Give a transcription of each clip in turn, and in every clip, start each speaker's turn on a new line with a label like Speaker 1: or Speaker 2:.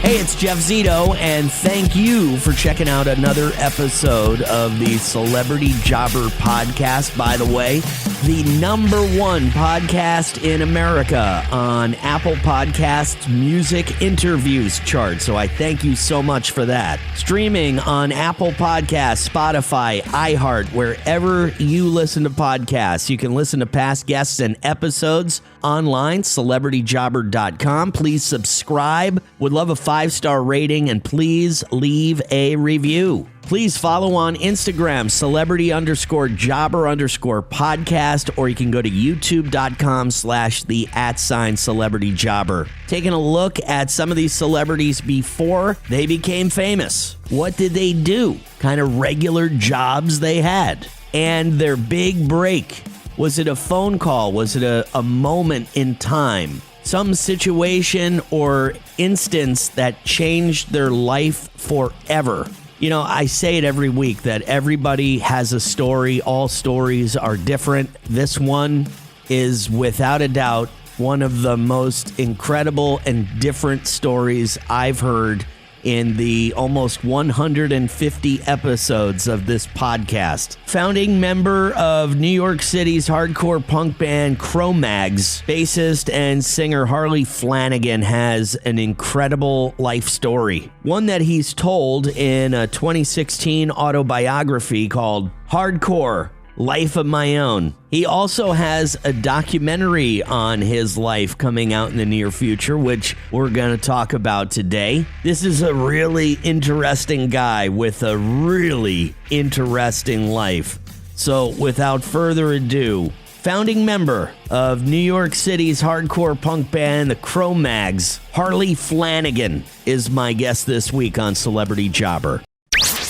Speaker 1: Hey, it's Jeff Zito, and thank you for checking out another episode of the Celebrity Jobber Podcast. By the way, the #1 podcast in America on Apple Podcasts Music Interviews chart. So I thank you so much for that. Streaming on Apple Podcasts, Spotify, iHeart, wherever you listen to podcasts. You can listen to past guests and episodes online, celebrityjobber.com. Please subscribe. Would love a 5-star rating, and please leave a review. Please follow on Instagram, celebrity_jobber_podcast, or you can go to youtube.com/the@celebrityjobber. Taking a look at some of these celebrities before they became famous. What did they do? Kind of regular jobs they had. And their big break. Was it a phone call? Was it a moment in time? Some situation or instance that changed their life forever. You know, I say it every week that everybody has a story. All stories are different. This one is without a doubt one of the most incredible and different stories I've heard in the almost 150 episodes of this podcast. Founding member of New York City's hardcore punk band Cro-Mags, bassist and singer Harley Flanagan has an incredible life story. One that he's told in a 2016 autobiography called Hardcore: Life of My Own. He also has a documentary on his life coming out in the near future, which we're going to talk about today. This is a really interesting guy with a really interesting life. So without further ado, founding member of New York City's hardcore punk band, the Cro-Mags, Harley Flanagan, is my guest this week on Celebrity Jobber.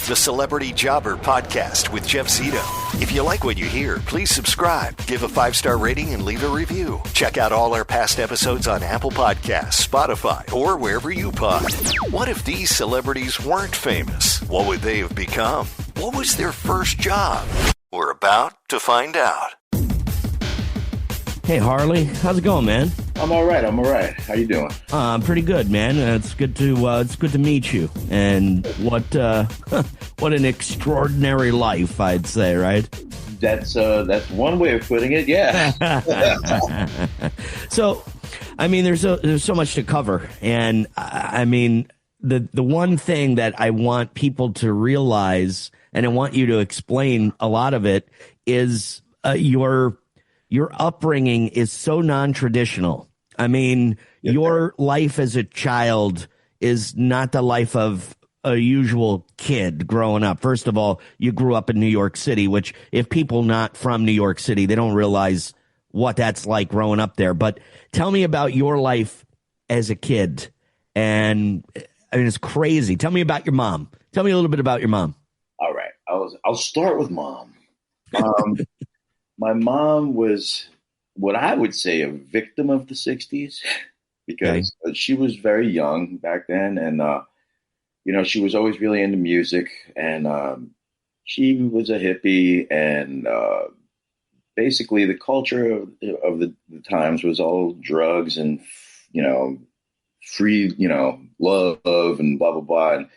Speaker 2: The Celebrity Jobber Podcast with Jeff Zito. If you like what you hear, please subscribe, give a 5-star rating, and leave a review. Check out all our past episodes on Apple Podcasts, Spotify, or wherever you pod. What if these celebrities weren't famous? What would they have become? What was their first job? We're about to find out.
Speaker 1: Hey, Harley. How's it going, man?
Speaker 3: I'm all right. How you doing?
Speaker 1: I'm pretty good, man. It's good to meet you. And what what an extraordinary life, I'd say, right?
Speaker 3: That's one way of putting it. Yeah.
Speaker 1: So, I mean, there's so much to cover, and I mean, the one thing that I want people to realize, and I want you to explain a lot of it, is your upbringing is so non-traditional. I mean, your life as a child is not the life of a usual kid growing up. First of all, you grew up in New York City, which if people not from New York City, they don't realize what that's like growing up there. But tell me about your life as a kid. And I mean, it's crazy. Tell me about your mom. Tell me a little bit about your mom.
Speaker 3: All right. I'll start with mom. My mom was what I would say a victim of the 60s because she was very young back then. And, she was always really into music, and she was a hippie, and basically the culture of the times was all drugs and, free, love and blah, blah, blah. And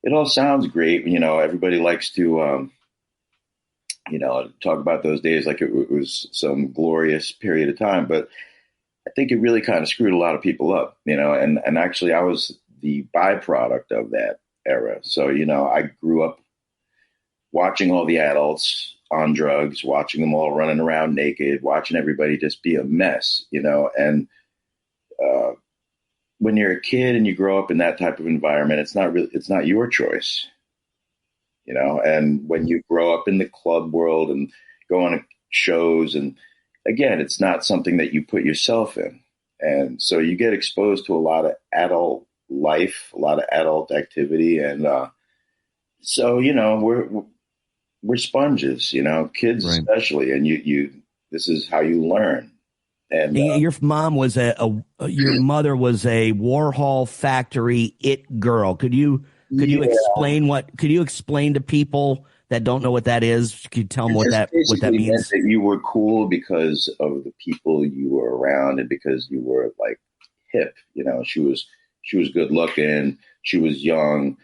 Speaker 3: it all sounds great. Everybody likes to, talk about those days like it was some glorious period of time. But I think it really kind of screwed a lot of people up, and actually I was the byproduct of that era. So, I grew up watching all the adults on drugs, watching them all running around naked, watching everybody just be a mess, and when you're a kid and you grow up in that type of environment, it's not your choice. And when you grow up in the club world and go on shows, and again, it's not something that you put yourself in. And so you get exposed to a lot of adult life, a lot of adult activity. And so, we're sponges, kids, right, especially. And this is how you learn. And
Speaker 1: your mom was your mother was a Warhol factory it girl. Could you explain to people that don't know what that is? Could you tell them what that means?
Speaker 3: That you were cool because of the people you were around and because you were like hip. she was good looking. She was young.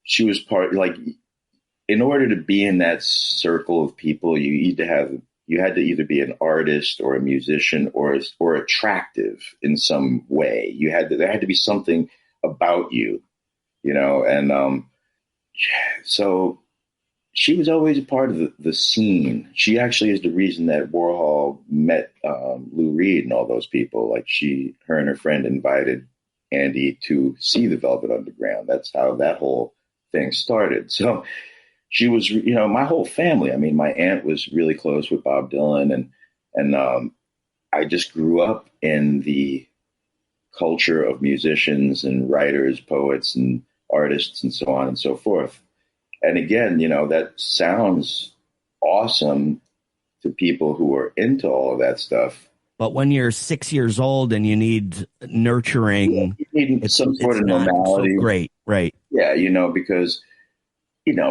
Speaker 3: She was like, in order to be in that circle of people, you had to either be an artist or a musician or attractive in some way. There had to be something about you, and so she was always a part of the scene. She actually is the reason that Warhol met Lou Reed and all those people. Like her and her friend invited Andy to see the Velvet Underground. That's how that whole thing started. So she was, my whole family. I mean, my aunt was really close with Bob Dylan, and I just grew up in the culture of musicians and writers, poets, and artists, and so on and so forth. And again, that sounds awesome to people who are into all of that stuff.
Speaker 1: But when you're 6 years old and you need nurturing,
Speaker 3: you need some sort of normality.
Speaker 1: So great, right?
Speaker 3: Yeah, because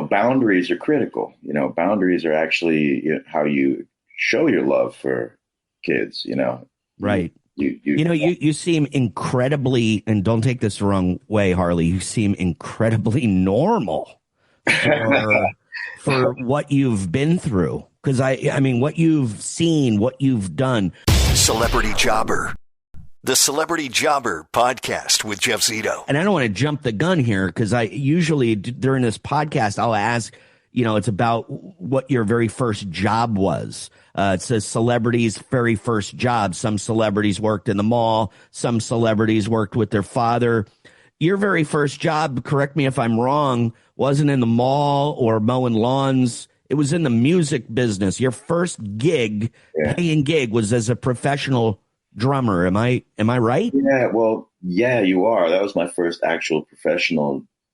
Speaker 3: boundaries are critical. Boundaries are actually how you show your love for kids.
Speaker 1: Right. You seem incredibly, and don't take this the wrong way, Harley. You seem incredibly normal for what you've been through. Because I mean, what you've seen, what you've done.
Speaker 2: Celebrity Jobber. The Celebrity Jobber podcast with Jeff Zito.
Speaker 1: And I don't want to jump the gun here because I usually during this podcast, I'll ask, it's about what your very first job was. It says celebrities' very first job. Some celebrities worked in the mall. Some celebrities worked with their father. Your very first job, correct me if I'm wrong, wasn't in the mall or mowing lawns. It was in the music business. Your first gig, paying gig, was as a professional drummer. Am I right?
Speaker 3: Yeah, well, yeah, you are. That was my first actual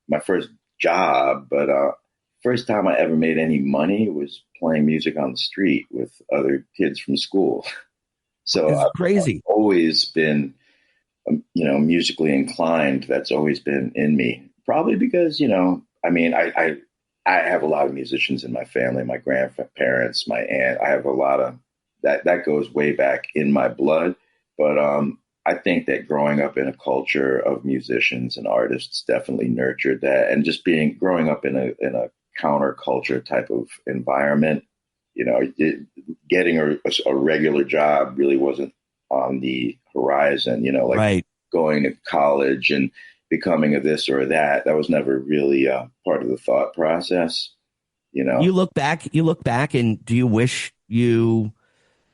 Speaker 3: my first job. But first time I ever made any money was playing music on the street with other kids from school. So
Speaker 1: That's crazy.
Speaker 3: I've always been, musically inclined. That's always been in me. Probably because, I have a lot of musicians in my family, my grandparents, my aunt. I have a lot of that goes way back in my blood. But I think that growing up in a culture of musicians and artists definitely nurtured that. And just growing up in a counterculture type of environment, getting a regular job really wasn't on the horizon,
Speaker 1: right.
Speaker 3: Going to college and becoming a this or that. That was never really part of the thought process.
Speaker 1: You look back and do you wish you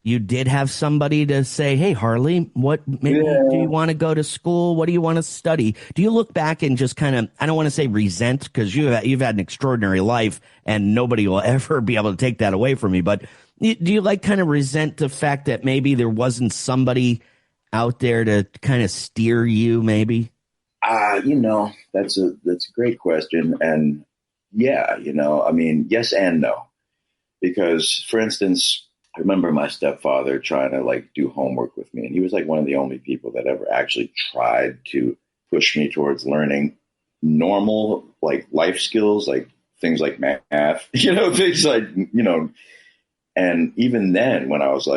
Speaker 1: did have somebody to say, hey, Harley, do you want to go to school? What do you want to study? Do you look back and just kind of, I don't want to say resent, because you've had an extraordinary life and nobody will ever be able to take that away from you. But do you kind of resent the fact that maybe there wasn't somebody out there to kind of steer you maybe?
Speaker 3: That's a great question. And yeah, yes and no. Because, for instance, I remember my stepfather trying to do homework with me. And he was one of the only people that ever actually tried to push me towards learning normal, life skills, things like math, things and even then when I was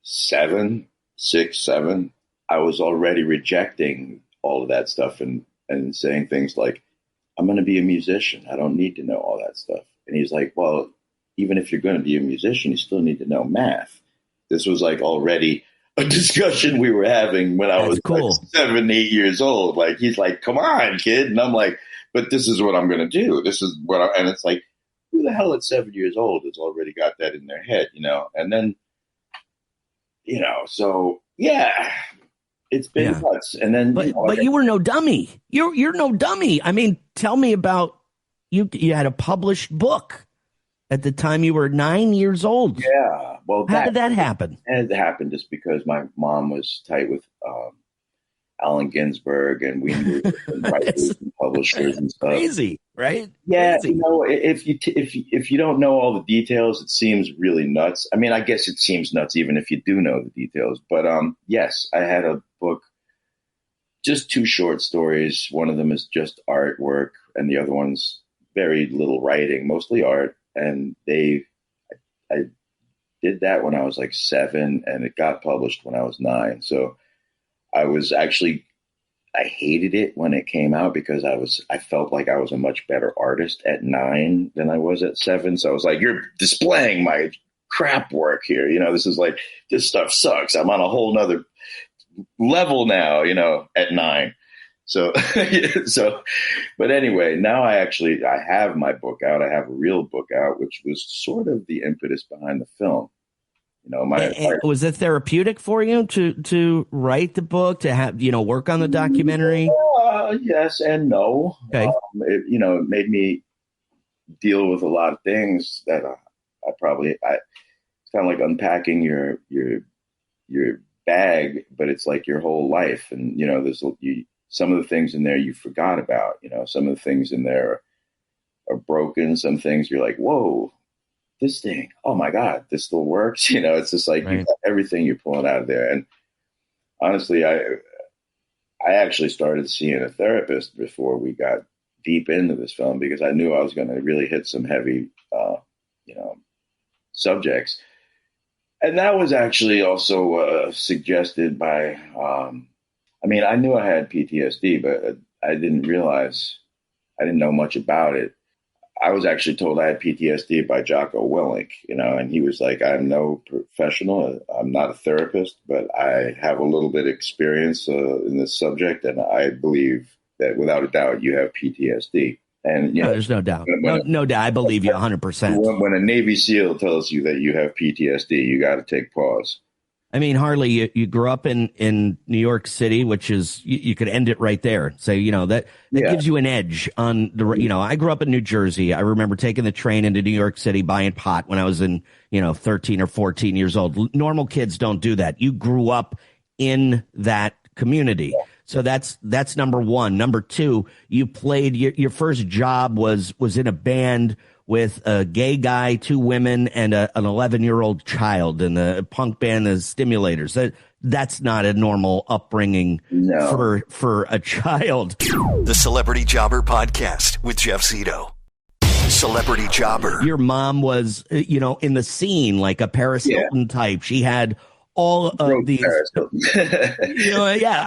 Speaker 3: 6, 7, I was already rejecting all of that stuff and saying things like, I'm going to be a musician. I don't need to know all that stuff. And he's like, well, even if you're going to be a musician, you still need to know math. This was already a discussion we were having when I was
Speaker 1: cool.
Speaker 3: 7, 8 years old. He's like, come on, kid. And I'm like, but this is what I'm going to do. This is what and it's like, who the hell at 7 years old has already got that in their head, And then, so yeah, it's been nuts. And then,
Speaker 1: but you were no dummy. You're no dummy. I mean, tell me about you. You had a published book at the time you were 9 years old.
Speaker 3: Yeah. Well,
Speaker 1: how did that happen?
Speaker 3: It happened just because my mom was tight with Allen Ginsberg, and we knew writers and publishers and stuff.
Speaker 1: Crazy, right?
Speaker 3: Yeah.
Speaker 1: Crazy.
Speaker 3: If you don't know all the details, it seems really nuts. I mean, I guess it seems nuts even if you do know the details. But yes, I had a book, just 2 short stories. One of them is just artwork, and the other one's very little writing, mostly art. And I did that when I was 7, and it got published when I was 9. So I was actually, I hated it when it came out because I felt like I was a much better artist at 9 than I was at 7. So I was like, you're displaying my crap work here. This stuff sucks. I'm on a whole nother level now, at 9. So, but anyway, now I have my book out. I have a real book out, which was sort of the impetus behind the film.
Speaker 1: Was it therapeutic for you to write the book, to have, work on the documentary?
Speaker 3: Yes and no.
Speaker 1: Okay.
Speaker 3: It made me deal with a lot of things that it's kind of like unpacking your bag, but it's like your whole life. And, there's some of the things in there you forgot about, some of the things in there are broken. Some things you're like, whoa, this thing, oh my God, this still works. It's just like
Speaker 1: right.
Speaker 3: You got everything you're pulling out of there. And honestly, I actually started seeing a therapist before we got deep into this film because I knew I was going to really hit some heavy, subjects. And that was actually also suggested by, I knew I had PTSD, but I didn't know much about it. I was actually told I had PTSD by Jocko Willink, and he was like, I'm no professional. I'm not a therapist, but I have a little bit of experience in this subject. And I believe that without a doubt, you have PTSD. And
Speaker 1: there's no doubt. No doubt. I believe you 100%.
Speaker 3: When a Navy SEAL tells you that you have PTSD, you got to take pause.
Speaker 1: I mean, Harley, you grew up in New York City, which is, you could end it right there. Say, that gives you an edge on the, I grew up in New Jersey. I remember taking the train into New York City, buying pot when I was in, 13 or 14 years old. Normal kids don't do that. You grew up in that community. So that's number one. Number two, you played, your first job was in a band with a gay guy, 2 women, and an 11-year-old child in the punk band, the Stimulators. That's not a normal upbringing for a child.
Speaker 2: The Celebrity Jobber Podcast with Jeff Zito. Celebrity Jobber.
Speaker 1: Your mom was, in the scene, like a Paris Hilton type. She had all of these, I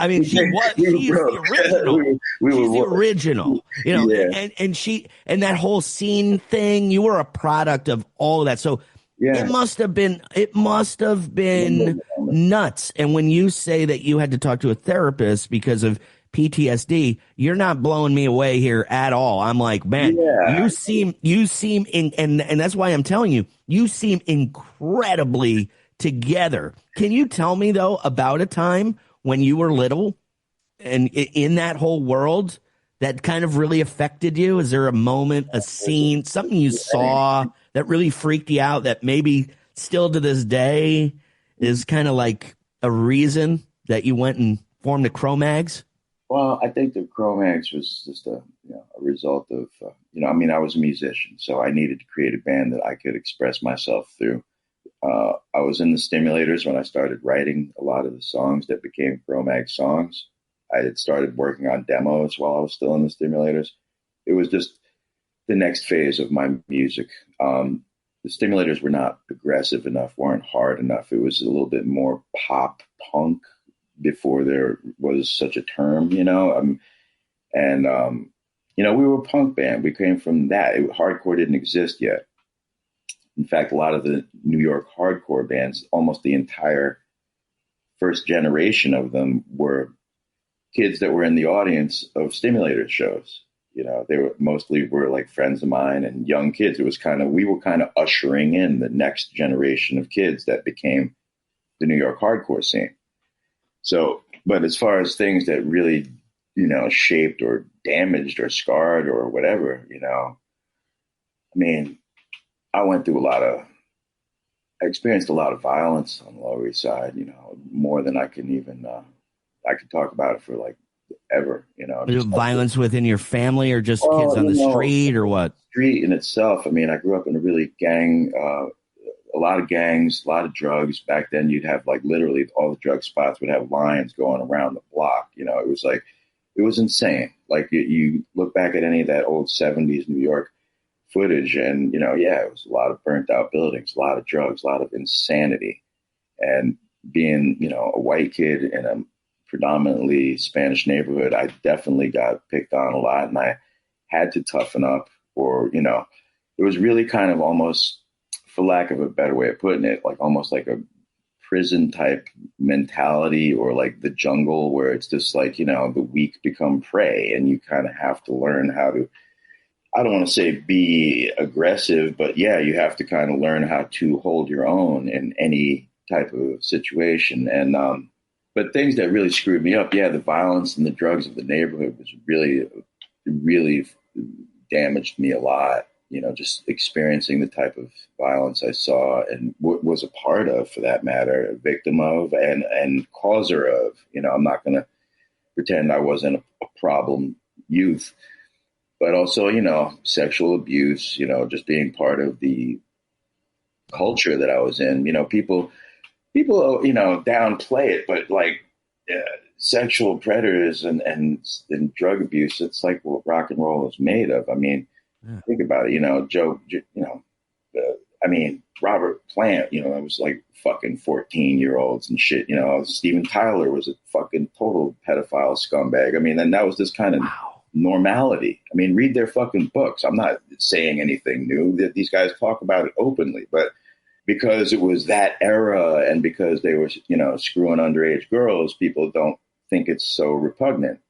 Speaker 1: mean, she's the original. She's the original, and that whole scene thing, you were a product of all of that. So it must have been nuts. And when you say that you had to talk to a therapist because of PTSD, you're not blowing me away here at all. I'm like, man, you seem and that's why I'm telling you, you seem incredibly together. Can you tell me, though, about a time when you were little and in that whole world that kind of really affected you? Is there a moment, a scene, something you saw that really freaked you out that maybe still to this day is kind of like a reason that you went and formed the Cro-Mags?
Speaker 3: Well, I think the Cro-Mags was just a result of, I was a musician, so I needed to create a band that I could express myself through. I was in the Stimulators when I started writing a lot of the songs that became Cro-Mag songs. I had started working on demos while I was still in the Stimulators. It was just the next phase of my music. The Stimulators were not aggressive enough, weren't hard enough. It was a little bit more pop punk before there was such a term, we were a punk band. We came from that. Hardcore didn't exist yet. In fact, a lot of the New York hardcore bands, almost the entire first generation of them were kids that were in the audience of Stimulator shows. They were mostly like friends of mine and young kids. We were kind of ushering in the next generation of kids that became the New York hardcore scene. So, but as far as things that really, shaped or damaged or scarred or whatever, I experienced a lot of violence on the Lower East Side, more than I can even, I could talk about it for like ever,
Speaker 1: Violence within your family or just kids on the street or what?
Speaker 3: Street in itself. I mean, I grew up in a really a lot of gangs, a lot of drugs. Back then you'd have like literally all the drug spots would have lines going around the block. It was insane. Like you look back at any of that old 70s New York footage and, it was a lot of burnt out buildings, a lot of drugs, a lot of insanity. And being, a white kid in a predominantly Spanish neighborhood, I definitely got picked on a lot, and I had to toughen up, or, it was really kind of almost, for lack of a better way of putting it, like almost like a prison type mentality, or like the jungle, where it's just like, the weak become prey, and you kind of have to learn how to, I don't want to say be aggressive, but yeah, you have to kind of learn how to hold your own in any type of situation. And, but things that really screwed me up, the violence and the drugs of the neighborhood was really damaged me a lot. Just experiencing the type of violence I saw and was a part of, for that matter, a victim of and causer of. I'm not going to pretend I wasn't a problem youth, but also, sexual abuse, just being part of the culture that I was in. People, downplay it, but like sexual predators and drug abuse, it's like what rock and roll is made of. I mean, think about it, Joe, Robert Plant, it was like fucking 14-year-olds and shit. Steven Tyler was a fucking total pedophile scumbag. I mean, and that was this kind of normality. I mean, read their fucking books. I'm not saying anything new. That these guys talk about it openly, but because it was that era and because they were, screwing underage girls, people don't think it's so repugnant,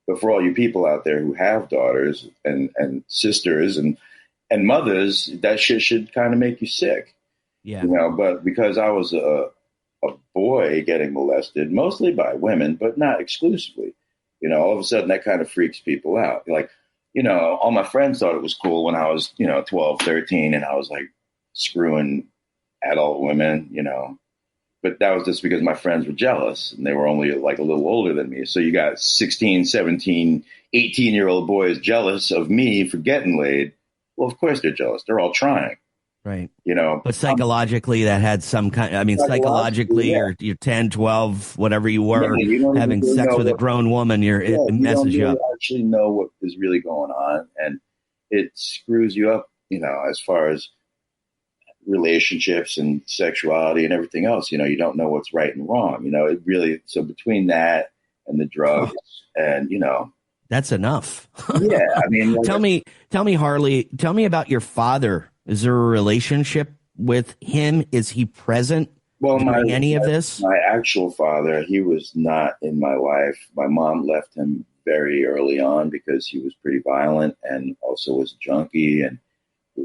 Speaker 3: But for all you people out there who have daughters and sisters and mothers, that shit should kind of make you sick.
Speaker 1: Yeah.
Speaker 3: But because I was a boy getting molested, mostly by women, but not exclusively, all of a sudden that kind of freaks people out. Like, all my friends thought it was cool when I was, 12, 13, and I was like screwing adult women, but that was just because my friends were jealous and they were only like a little older than me. So you got 16, 17, 18-year-old boys jealous of me for getting laid. Well, of course they're jealous. They're all trying.
Speaker 1: Right.
Speaker 3: But
Speaker 1: psychologically that had some kind, psychologically you're 10, 12, whatever you were, having sex with a grown woman, it messes you up.
Speaker 3: You actually know what is really going on, and it screws you up, as far as relationships and sexuality and everything else. You don't know what's right and wrong. It really, so between that and the drugs and,
Speaker 1: that's enough.
Speaker 3: Yeah. I mean,
Speaker 1: tell me, Harley, tell me about your father. Is there a relationship with him? Is he present during any of this?
Speaker 3: My actual father, he was not in my life. My mom left him very early on because he was pretty violent and also was a junkie, and he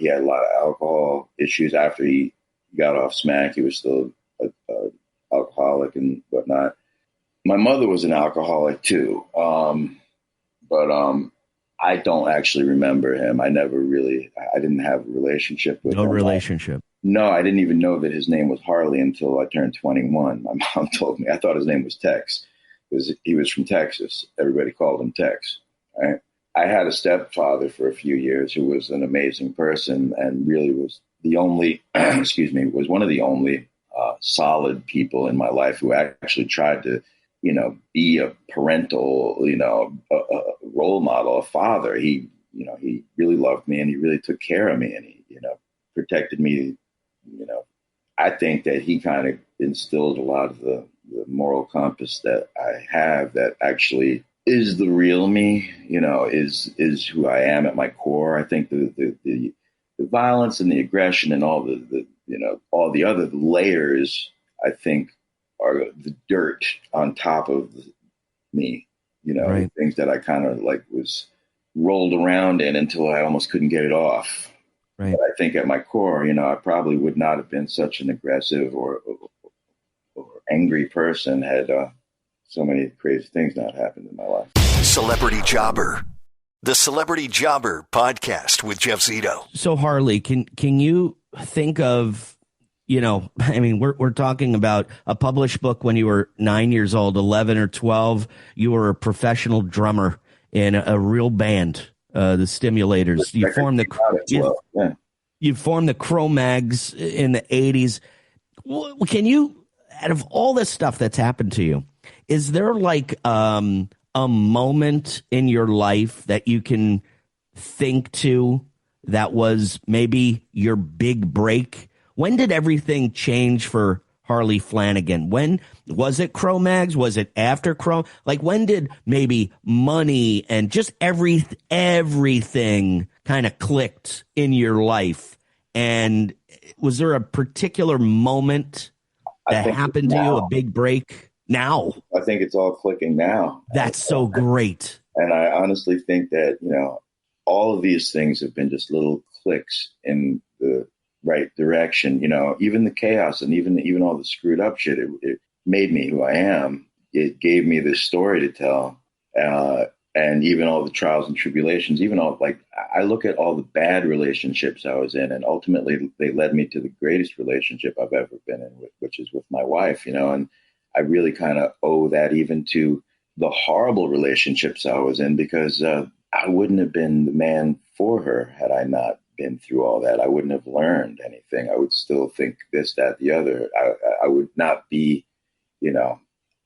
Speaker 3: had a lot of alcohol issues. After he got off smack, he was still a alcoholic and whatnot. My mother was an alcoholic too. But I don't actually remember him. I didn't have a relationship with him.
Speaker 1: No relationship.
Speaker 3: No, I didn't even know that his name was Harley until I turned 21. My mom told me. I thought his name was Tex because he was from Texas. Everybody called him Tex. Right? I had a stepfather for a few years who was an amazing person and really was the only, was one of the only solid people in my life who actually tried to, be a parental, a role model, a father. He really loved me and he really took care of me and he, protected me. I think that he kind of instilled a lot of the moral compass that I have that actually is the real me, is who I am at my core. I think the violence and the aggression and all all the other layers, I think, are the dirt on top of me,
Speaker 1: right.
Speaker 3: Things that I kind of like was rolled around in until I almost couldn't get it off.
Speaker 1: Right.
Speaker 3: But I think at my core, I probably would not have been such an aggressive or angry person had so many crazy things not happened in my life.
Speaker 2: Celebrity Jobber. The Celebrity Jobber podcast with Jeff Zito.
Speaker 1: So Harley, can you think of, we're talking about a published book when you were 9 years old, 11 or 12. You were a professional drummer in a real band, the Stimulators. You formed the Cro-Mags in the 80s. Can you, out of all this stuff that's happened to you, is there like a moment in your life that you can think to that was maybe your big break? When did everything change for Harley Flanagan? When was it Cro-Mags? Was it after Cro? Like, when did maybe money and just everything kind of clicked in your life? And was there a particular moment that happened to you, a big break? Now.
Speaker 3: I think it's all clicking now.
Speaker 1: That's so great.
Speaker 3: And I honestly think that, all of these things have been just little clicks in the right direction. Even the chaos and even all the screwed up shit, it made me who I am. It gave me this story to tell. And even all the trials and tribulations, even all, like, I look at all the bad relationships I was in, and ultimately they led me to the greatest relationship I've ever been in, which is with my wife, and I really kind of owe that even to the horrible relationships I was in, because I wouldn't have been the man for her had I not been through all that. I wouldn't have learned anything. I would still think this, that, the other. I would not be,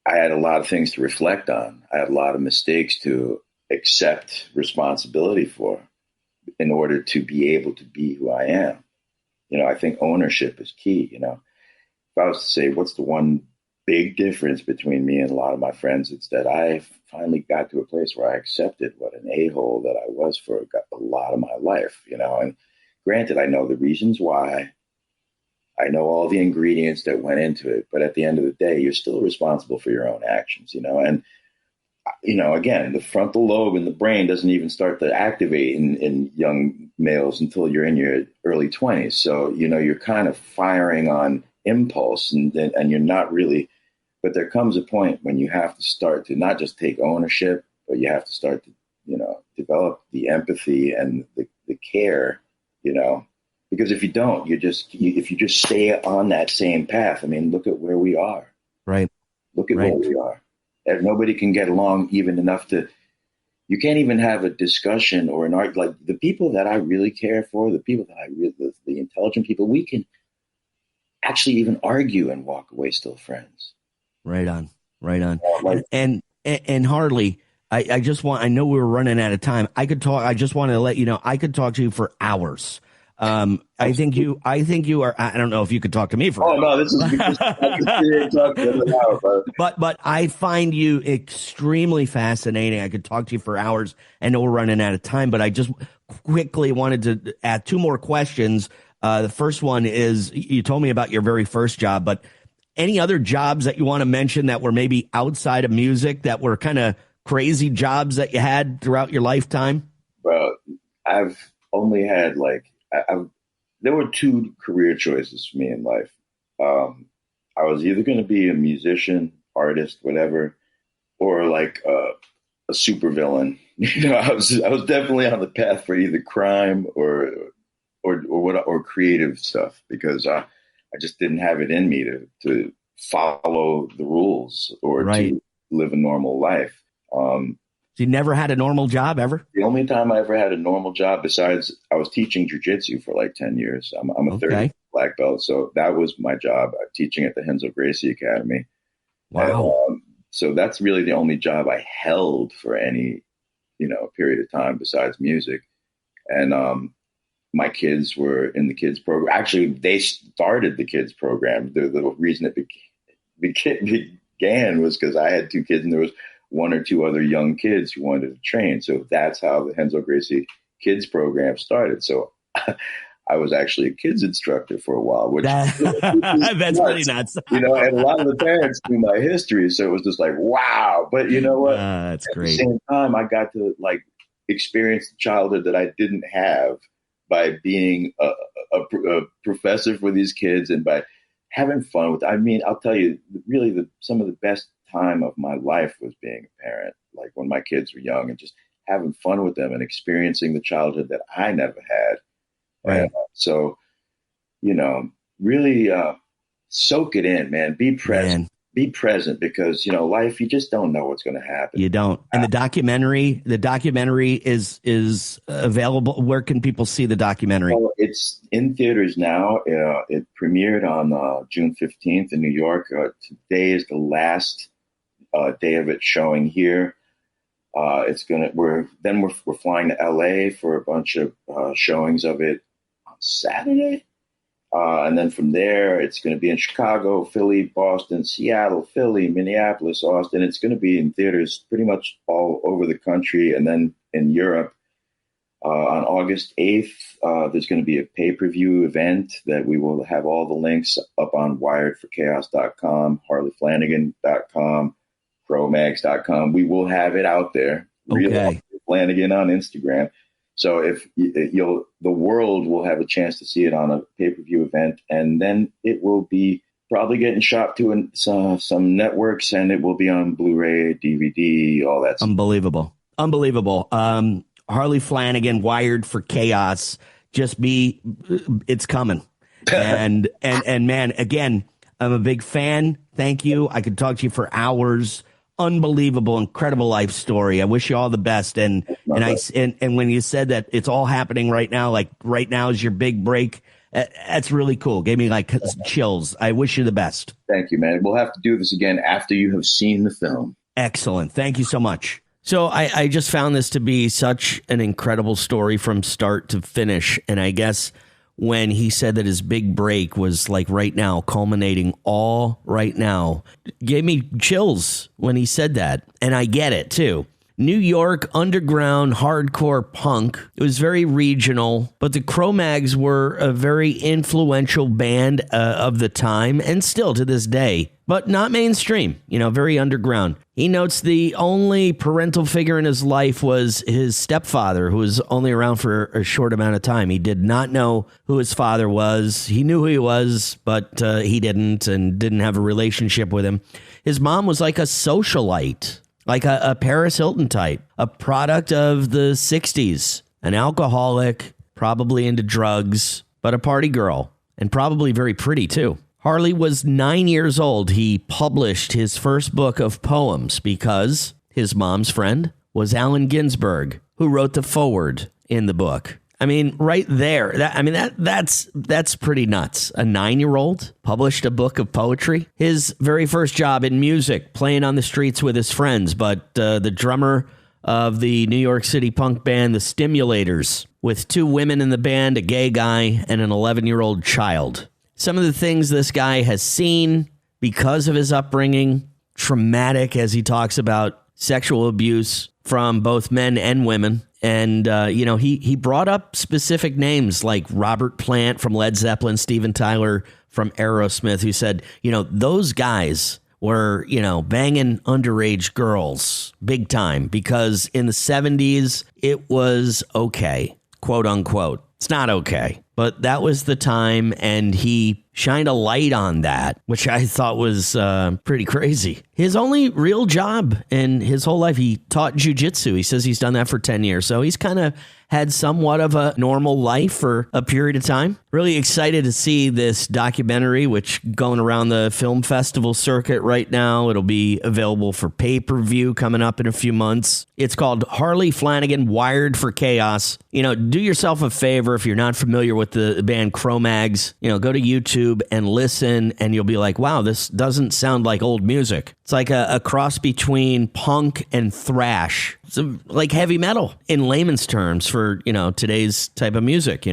Speaker 3: I had a lot of things to reflect on. I had a lot of mistakes to accept responsibility for in order to be able to be who I am. I think ownership is key. If I was to say, what's the one big difference between me and a lot of my friends, it's that I finally got to a place where I accepted what an a-hole that I was for a lot of my life, and granted, I know the reasons why, I know all the ingredients that went into it, but at the end of the day, you're still responsible for your own actions, and, again, the frontal lobe in the brain doesn't even start to activate in young males until you're in your early 20s. So, you're kind of firing on impulse and you're not really, but there comes a point when you have to start to not just take ownership, but you have to start to, develop the empathy and the care, because if you don't, if you just stay on that same path, I mean, look at where we are.
Speaker 1: Right.
Speaker 3: Look at where we are. And nobody can get along even enough you can't even have a discussion or an art. Like, the people that I really care for, the people that the intelligent people, we can actually even argue and walk away still friends. Right on.
Speaker 1: And Harley, I know we were running out of time. I just want to let you know, I could talk to you for hours. I think you are, I don't know if you could talk to me for hours.
Speaker 3: No, this is because I can sit here and talk for an hour,
Speaker 1: but I find you extremely fascinating. I could talk to you for hours. I know we're running out of time, but I just quickly wanted to add two more questions. The first one is, you told me about your very first job, but any other jobs that you want to mention that were maybe outside of music, that were kind of crazy jobs that you had throughout your lifetime?
Speaker 3: Bro, I've only had there were two career choices for me in life. I was either going to be a musician, artist, whatever, or like a supervillain. I was definitely on the path for either crime or creative stuff, because I just didn't have it in me to follow the rules or to live a normal life.
Speaker 1: So you never had a normal job ever?
Speaker 3: The only time I ever had a normal job, besides I was teaching jujitsu for like 10 years. I'm a 30 black belt. So that was my job, teaching at the Hensel Gracie Academy.
Speaker 1: Wow.
Speaker 3: And, so that's really the only job I held for any, period of time besides music. And my kids were in the kids program. Actually, they started the kids program. The reason it began was because I had two kids and there was one or two other young kids who wanted to train. So that's how the Hensel Gracie kids program started. So I was actually a kids instructor for a while, which
Speaker 1: that's nuts. Really nuts.
Speaker 3: And a lot of the parents knew my history. So it was just like, wow. But you know what?
Speaker 1: That's great.
Speaker 3: At the same time, I got to experience the childhood that I didn't have by being a professor for these kids and by having fun with. I mean, I'll tell you, really, some of the best time of my life was being a parent. Like when my kids were young and just having fun with them and experiencing the childhood that I never had.
Speaker 1: Right.
Speaker 3: And so, really soak it in, man. Be present.
Speaker 1: Man.
Speaker 3: Be present, because life, you just don't know what's going to happen.
Speaker 1: You don't. And the documentary is available. Where can people see the documentary?
Speaker 3: Well, it's in theaters now. It premiered on June 15th in New York. Today is the last day of it showing here. We're flying to LA for a bunch of showings of it on Saturday. And then from there, it's going to be in Chicago, Philly, Boston, Seattle, Philly, Minneapolis, Austin. It's going to be in theaters pretty much all over the country. And then in Europe, on August 8th, there's going to be a pay-per-view event that we will have all the links up on wiredforchaos.com, harleyflanagan.com, promags.com. We will have it out there.
Speaker 1: Okay.
Speaker 3: Flanagan on Instagram. So if the world will have a chance to see it on a pay-per-view event, and then it will be probably getting shot to some networks, and it will be on Blu-ray, DVD, all that stuff.
Speaker 1: Unbelievable. Harley Flanagan, Wired for Chaos. It's coming. and man, again, I'm a big fan. Thank you. I could talk to you for hours. Unbelievable, incredible life story. I wish you all the best. And when you said that it's all happening right now, like right now is your big break, that's really cool. Gave me like chills. I wish you the best.
Speaker 3: Thank you, man. We'll have to do this again after you have seen the film.
Speaker 1: Excellent. Thank you so much. So I just found this to be such an incredible story from start to finish. And I guess when he said that his big break was like right now, culminating all right now, gave me chills when he said that. And I get it, too. New York underground hardcore punk. It was very regional, but the Cro-Mags were a very influential band of the time and still to this day, but not mainstream, very underground. He notes the only parental figure in his life was his stepfather, who was only around for a short amount of time. He did not know who his father was. He knew who he was, but he didn't have a relationship with him. His mom was like a socialite. Like a Paris Hilton type, a product of the 60s, an alcoholic, probably into drugs, but a party girl, and probably very pretty too. Harley was 9 years old. He published his first book of poems because his mom's friend was Allen Ginsberg, who wrote the foreword in the book. I mean, right there, that's pretty nuts. A 9-year-old published a book of poetry. His very first job in music, playing on the streets with his friends, but the drummer of the New York City punk band, The Stimulators, with 2 women in the band, a gay guy, and an 11-year-old child. Some of the things this guy has seen because of his upbringing, traumatic as he talks about sexual abuse from both men and women. And, he brought up specific names like Robert Plant from Led Zeppelin, Steven Tyler from Aerosmith, who said, those guys were, banging underage girls big time because in the 70s, it was okay, quote unquote. It's not okay, but that was the time. And he shined a light on that, which I thought was pretty crazy. His only real job in his whole life, he taught jujitsu. He says he's done that for 10 years. So he's kind of had somewhat of a normal life for a period of time. Really excited to see this documentary, which going around the film festival circuit right now. It'll be available for pay-per-view coming up in a few months. It's called Harley Flanagan, Wired for Chaos. Do yourself a favor if you're not familiar with the band Cro-Mags. Go to YouTube and listen, and you'll be like, wow, this doesn't sound like old music. It's like a cross between punk and thrash. It's like heavy metal in layman's terms for, today's type of music,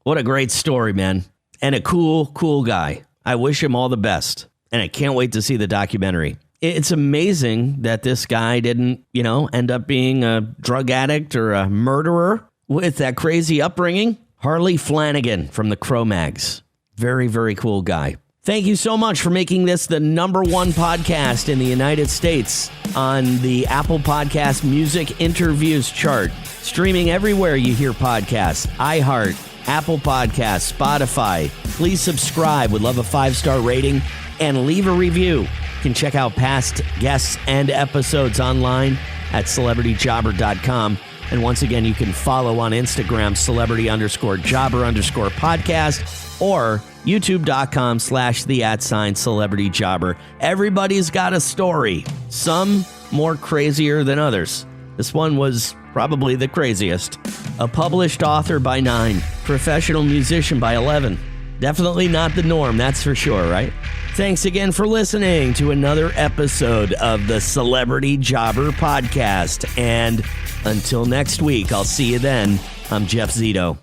Speaker 1: What a great story, man. And a cool guy. I wish him all the best. And I can't wait to see the documentary. It's amazing that this guy didn't, end up being a drug addict or a murderer with that crazy upbringing. Harley Flanagan from the Cro-Mags. Very, very cool guy. Thank you so much for making this the #1 podcast in the United States on the Apple Podcast Music Interviews chart. Streaming everywhere you hear podcasts. iHeart, Apple Podcasts, Spotify. Please subscribe. Would love a 5-star rating and leave a review. You can check out past guests and episodes online at celebrityjobber.com. And once again, you can follow on Instagram, celebrity_jobber_podcast, or youtube.com/the@celebrityjobber. Everybody's got a story, some more crazier than others. This one was probably the craziest. A published author by 9, professional musician by 11. Definitely not the norm, that's for sure, right? Thanks again for listening to another episode of the Celebrity Jobber Podcast. And until next week, I'll see you then. I'm Jeff Zito.